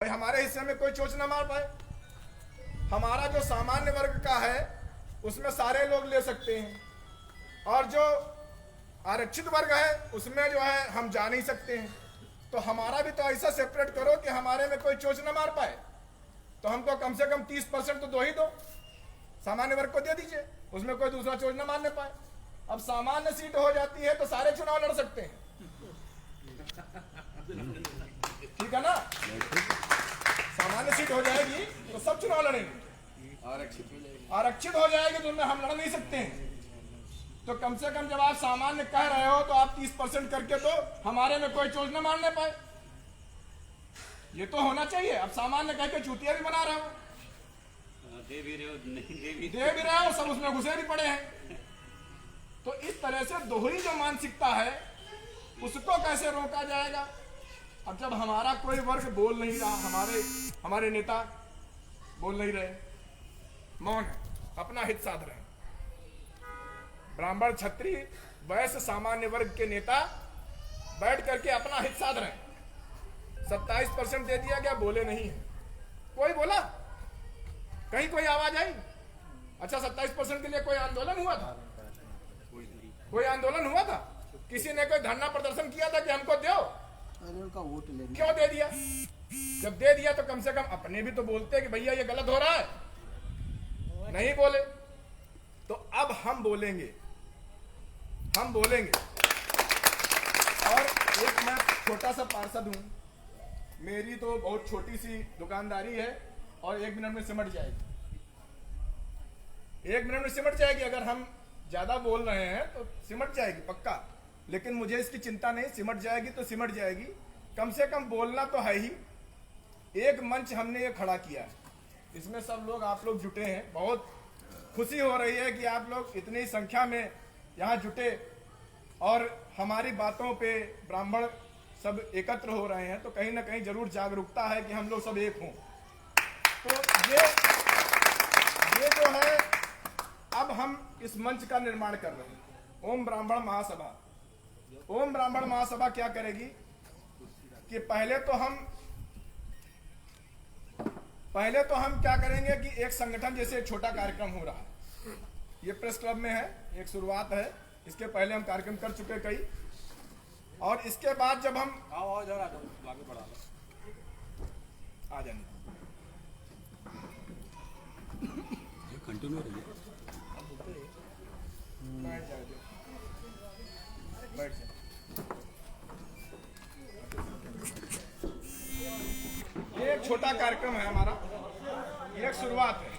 भाई हमारे हिस्से में कोई चोच ना मार पाए। हमारा जो सामान्य वर्ग का है उसमें सारे लोग ले सकते हैं, और जो आरक्षित वर्ग है उसमें जो है हम जा नहीं सकते हैं। तो हमारा भी तो ऐसा सेपरेट करो कि हमारे में कोई चोच ना मार पाए। तो हमको कम से कम 30% तो दो ही दो, सामान्य वर्ग को दे दीजिए, उसमें कोई दूसरा चोच ना मारने पाए। अब सामान्य सीट हो जाती है तो सारे चुनाव लड़ सकते हैं, ठीक है ना। सामान्य सीट हो जाएगी तो सब चुनाव लड़ेंगे, आरक्षित हो जाएगी तो उनमें हम लड़ नहीं सकते हैं। तो कम से कम जब आप सामान्य कह रहे हो तो आप 30% करके तो हमारे में कोई चोट न मारने पाए, ये तो होना चाहिए। अब सामान्य कह के चूतिया भी बना रहे हो, दे भी रहे हो, सब उसमें घुसे भी पड़े हैं। तो इस तरह से दोहरी जो मानसिकता है उसको कैसे रोका जाएगा। अब जब हमारा कोई वर्ग बोल नहीं रहा, हमारे नेता बोल नहीं रहे, मौन है, अपना हित साध रहे हैं। ब्राह्मण क्षत्रिय वैश्य सामान्य वर्ग के नेता बैठ करके अपना हित साध रहे हैं। 27% दे दिया गया, बोले नहीं है। कोई बोला? कहीं कोई आवाज आई? अच्छा 27% के लिए कोई आंदोलन हुआ था? कोई आंदोलन हुआ था? किसी ने कोई धरना प्रदर्शन किया था कि हमको दो? उनका वोट ले क्यों दे दिया? जब दे दिया तो कम से कम अपने भी तो बोलते कि भैया ये गलत हो रहा है। नहीं बोले तो अब हम बोलेंगे। और एक मैं छोटा सा पार्षद हूं, मेरी तो बहुत छोटी सी दुकानदारी है और 1 मिनट में सिमट जाएगी। 1 मिनट में सिमट जाएगी। अगर हम ज्यादा बोल रहे हैं तो सिमट जाएगी पक्का, लेकिन मुझे इसकी चिंता नहीं। सिमट जाएगी तो सिमट जाएगी, कम से कम बोलना तो है ही। एक मंच हमने ये खड़ा किया है, इसमें सब लोग आप लोग जुटे हैं। बहुत खुशी हो रही है कि आप लोग इतनी संख्या में यहाँ जुटे और हमारी बातों पे ब्राह्मण सब एकत्र हो रहे हैं। तो कहीं ना कहीं जरूर जागरूकता है कि हम लोग सब एक हों। तो ये जो है अब हम इस मंच का निर्माण कर रहे हैं। ओम ब्राह्मण महासभा। ओम ब्राह्मण महासभा क्या करेगी कि पहले तो हम क्या करेंगे कि एक संगठन जैसे छोटा कार्यक्रम हो रहा है, ये प्रेस क्लब में है, एक शुरुआत है। इसके पहले हम कार्यक्रम कर चुके कई, और इसके बाद जब हम आ जाने कंटिन्यू बैठ जाए। ये एक छोटा कार्यक्रम है हमारा, ये एक शुरुआत है।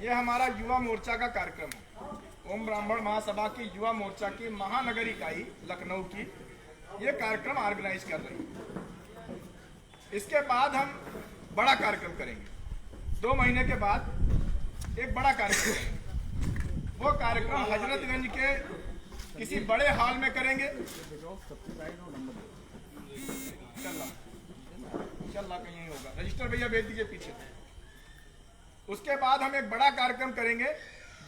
ये हमारा युवा मोर्चा का कार्यक्रम है। ओम ब्राह्मण महासभा की युवा मोर्चा की महानगर इकाई लखनऊ की ये कार्यक्रम ऑर्गेनाइज कर रही है। इसके बाद हम बड़ा कार्यक्रम करेंगे। 2 महीने के बाद एक बड़ा कार्यक्रम करेंगे। वो कार्यक्रम हजरतगंज के किसी बड़े हॉल में करेंगे। चल कहीं नहीं होगा, रजिस्टर भैया भेज दीजिए पीछे। उसके बाद हम एक बड़ा कार्यक्रम करेंगे,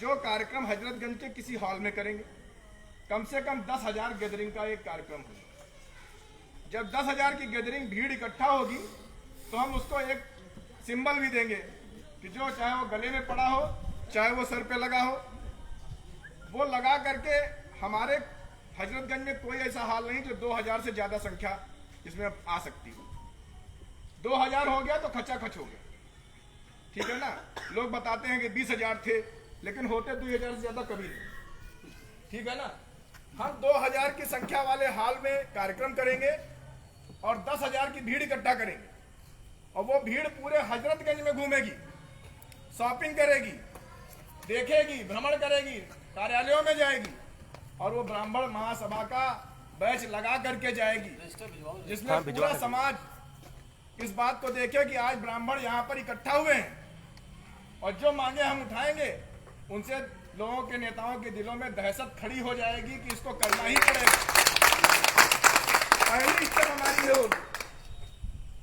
जो कार्यक्रम हजरतगंज के किसी हॉल में करेंगे। कम से कम 10,000 गैदरिंग का एक कार्यक्रम होगा। जब 10,000 की गैदरिंग भीड़ इकट्ठा होगी तो हम उसको एक सिंबल भी देंगे कि जो चाहे वो गले में पड़ा हो, चाहे वो सर पे लगा हो, वो लगा करके हमारे हजरतगंज में कोई ऐसा हाल नहीं जो 2,000 से ज्यादा संख्या इसमें आ सकती हो। 2,000 हो गया तो खचाखच हो गया, ठीक है ना। लोग बताते हैं कि 20,000 थे, लेकिन होते 2,000 से ज्यादा कभी नहीं, ठीक है ना। हम 2,000 की संख्या वाले हाल में कार्यक्रम करेंगे और 10,000 की भीड़ इकट्ठा करेंगे, और वो भीड़ पूरे हजरतगंज में घूमेगी, शॉपिंग करेगी, देखेगी, भ्रमण करेगी, कार्यालयों में जाएगी, और वो ब्राह्मण महासभा का बैच लगा करके जाएगी, जिसमें पूरा समाज इस बात को देखे कि आज ब्राह्मण यहाँ पर इकट्ठा हुए हैं, और जो मांगे हम उठाएंगे। उनसे लोगों के नेताओं के दिलों में दहशत खड़ी हो जाएगी कि इसको करना ही पड़ेगा। पहली स्टेप हमारी ये होगी।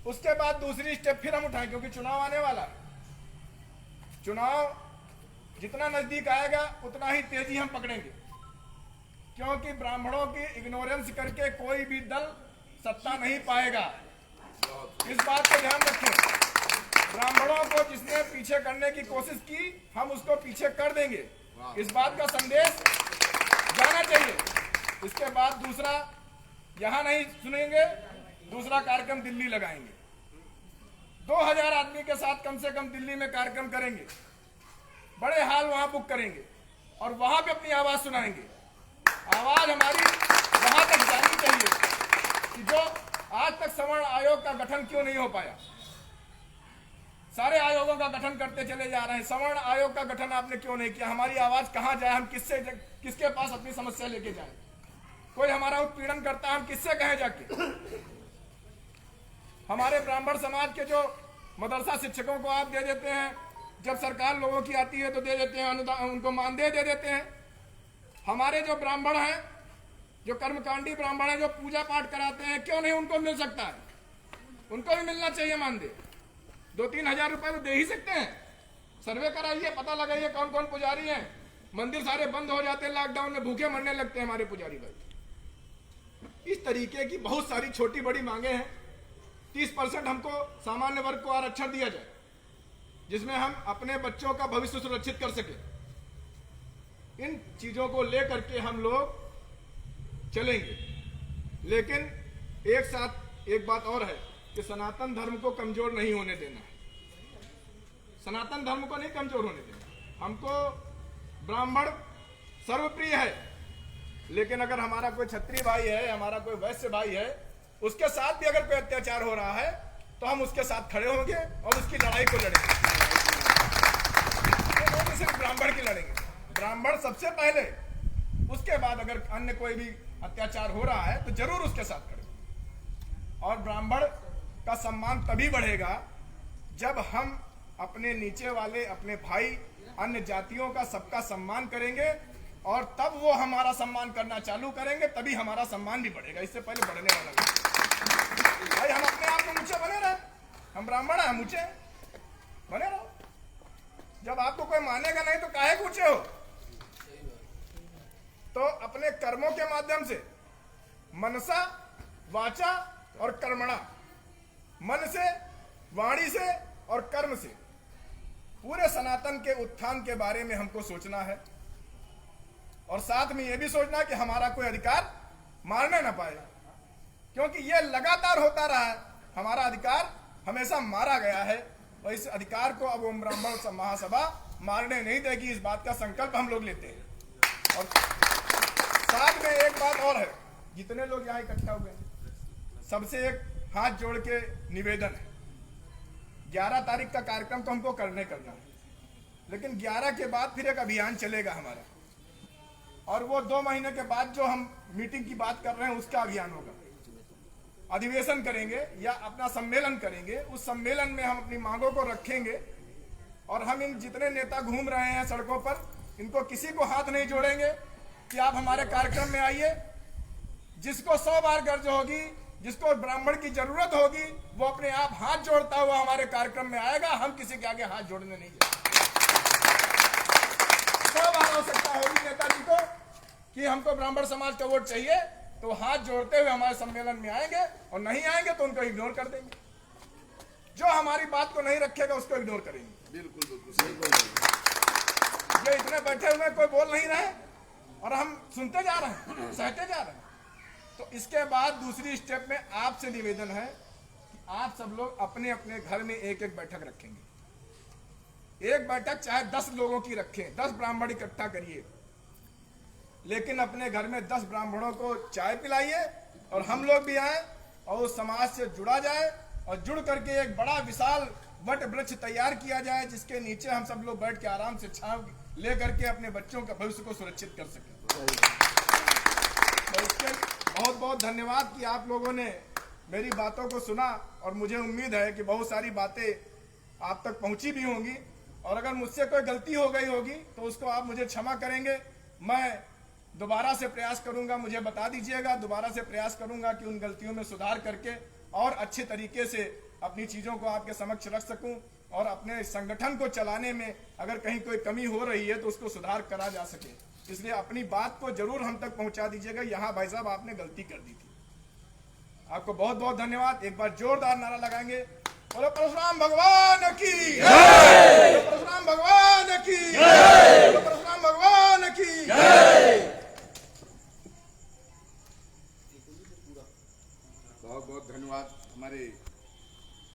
उसके बाद दूसरी स्टेप फिर हम उठाएं, क्योंकि चुनाव आने वाला है। चुनाव जितना नजदीक आएगा उतना ही तेजी हम पकड़ेंगे, क्योंकि ब्राह्मणों की इग्नोरेंस करके कोई भी दल सत्ता नहीं पाएगा। इस बात को ध्यान रखें, ब्राह्मणों को जिसने पीछे करने की कोशिश की हम उसको पीछे कर देंगे, इस बात का संदेश जाना चाहिए। इसके बाद दूसरा, यहां नहीं सुनेंगे, दूसरा कार्यक्रम दिल्ली लगाएंगे। 2000 आदमी के साथ कम से कम दिल्ली में कार्यक्रम करेंगे, बड़े हाल वहां बुक करेंगे और वहां पे अपनी आवाज सुनाएंगे। आवाज हमारी वहां तक जानी चाहिए कि जो आज तक सवर्ण आयोग का गठन क्यों नहीं हो पाया। सारे आयोगों का गठन करते चले जा रहे हैं, सवर्ण आयोग का गठन आपने क्यों नहीं किया। हमारी आवाज कहां जाए, हम किसके पास अपनी समस्या लेके जाए। कोई हमारा उत्पीड़न करता है, हम किससे कहें जाके। हमारे ब्राह्मण समाज के जो मदरसा शिक्षकों को आप दे देते हैं, जब सरकार लोगों की आती है तो दे देते हैं अनुदान, उनको मानदेय दे देते हैं। हमारे जो ब्राह्मण हैं, जो कर्मकांडी ब्राह्मण हैं, जो पूजा पाठ कराते हैं, क्यों नहीं उनको मिल सकता है। उनको भी मिलना चाहिए मानदेय। 2-3 हजार रुपए तो दे ही सकते हैं। सर्वे कराइए, पता लगाइए कौन कौन पुजारी हैं। मंदिर सारे बंद हो जाते हैं, लॉकडाउन में भूखे मरने लगते हैं हमारे पुजारी भाई। इस तरीके की बहुत सारी छोटी बड़ी मांगे हैं। 30% हमको सामान्य वर्ग को आरक्षण दिया जाए, जिसमें हम अपने बच्चों का भविष्य सुरक्षित कर सके। इन चीजों को लेकर के हम लोग चलेंगे। लेकिन एक साथ एक बात और है कि सनातन धर्म को कमजोर नहीं होने देना है। सनातन धर्म को नहीं कमजोर होने देना। हमको ब्राह्मण सर्वप्रिय है, लेकिन अगर हमारा कोई क्षत्रिय भाई है, हमारा कोई वैश्य भाई है, उसके साथ भी अगर कोई अत्याचार हो रहा है तो हम उसके साथ खड़े होंगे और उसकी लड़ाई को लड़ेंगे। तो सिर्फ ब्राह्मण की लड़ेंगे, ब्राह्मण सबसे पहले, उसके बाद अगर अन्य कोई भी अत्याचार हो रहा है तो जरूर उसके साथ खड़े। और ब्राह्मण का सम्मान तभी बढ़ेगा जब हम अपने नीचे वाले अपने भाई अन्य जातियों का सबका सम्मान करेंगे, और तब वो हमारा सम्मान करना चालू करेंगे, तभी हमारा सम्मान भी बढ़ेगा। इससे पहले बढ़ने वाला नहीं। भाई हम अपने आप को ऊंचे बने रहे, हम ब्राह्मण हैं, हम ऊंचे बने रहो। जब आपको कोई मानेगा नहीं तो काहे ऊंचे हो। तो अपने कर्मों के माध्यम से, मनसा वाचा और कर्मणा, मन से, वाणी से और कर्म से पूरे सनातन के उत्थान के बारे में हमको सोचना है। और साथ में यह भी सोचना कि हमारा कोई अधिकार मारने ना पाए, क्योंकि यह लगातार होता रहा है। हमारा अधिकार हमेशा मारा गया है और इस अधिकार को अब ओम ब्राह्मण महासभा मारने नहीं देगी। इस बात का संकल्प हम लोग लेते हैं। और साथ में एक बात और है, जितने लोग यहाँ इकट्ठा हुए हैं, सबसे एक हाथ जोड़ के निवेदन है। 11 तारीख का कार्यक्रम तो हमको करना है, लेकिन 11 के बाद फिर एक अभियान चलेगा हमारा, और वो 2 महीने के बाद जो हम मीटिंग की बात कर रहे हैं उसका अभियान होगा। अधिवेशन करेंगे या अपना सम्मेलन करेंगे। उस सम्मेलन में हम अपनी मांगों को रखेंगे और हम इन जितने नेता घूम रहे हैं सड़कों पर, इनको किसी को हाथ नहीं जोड़ेंगे कि आप हमारे कार्यक्रम में आइए। जिसको 100 बार गर्ज होगी, जिसको ब्राह्मण की जरूरत होगी, वो अपने आप हाथ जोड़ता हुआ हमारे कार्यक्रम में आएगा। हम किसी के आगे हाथ जोड़ने नहीं जाएंगे। 100 बार हो सकता होगी नेताजी को कि हमको ब्राह्मण समाज का वोट चाहिए, तो हाथ जोड़ते हुए हमारे सम्मेलन में आएंगे, और नहीं आएंगे तो उनको इग्नोर कर देंगे। जो हमारी बात को नहीं रखेगा उसको इग्नोर करेंगे। बिल्कुल बिल्कुल सही बोल रहे हैं। ये इतने बैठे हुए कोई बोल नहीं रहे और हम सुनते जा रहे हैं, सहते जा रहे हैं। तो इसके बाद दूसरी स्टेप में आपसे निवेदन है कि आप सब लोग अपने अपने घर में एक एक बैठक रखेंगे। एक बैठक चाहे 10 लोगों की रखें, 10 ब्राह्मण इकट्ठा करिए, लेकिन अपने घर में 10 ब्राह्मणों को चाय पिलाइए और हम लोग भी आए और उस समाज से जुड़ा जाए, और जुड़ करके एक बड़ा विशाल वट वृक्ष तैयार किया जाए, जिसके नीचे हम सब लोग बैठ के आराम से छांव ले करके अपने बच्चों का भविष्य को सुरक्षित कर सकें। तो इसके बहुत बहुत धन्यवाद कि आप लोगों ने मेरी बातों को सुना, और मुझे उम्मीद है कि बहुत सारी बातें आप तक पहुंची भी होंगी, और अगर मुझसे कोई गलती हो गई होगी तो उसको आप मुझे क्षमा करेंगे। मैं दोबारा से प्रयास करूंगा, मुझे बता दीजिएगा, दोबारा से प्रयास करूंगा कि उन गलतियों में सुधार करके और अच्छे तरीके से अपनी चीज़ों को आपके समक्ष रख सकूं, और अपने संगठन को चलाने में अगर कहीं कोई कमी हो रही है तो उसको सुधार करा जा सके। इसलिए अपनी बात को जरूर हम तक पहुंचा दीजिएगा, यहाँ भाई साहब आपने गलती कर दी थी। आपको बहुत बहुत धन्यवाद। एक बार जोरदार नारा लगाएंगे, बोलो परशुराम भगवान की जय, बोलो परशुराम भगवान की जय, बोलो परशुराम भगवान की जय। बहुत बहुत धन्यवाद हमारे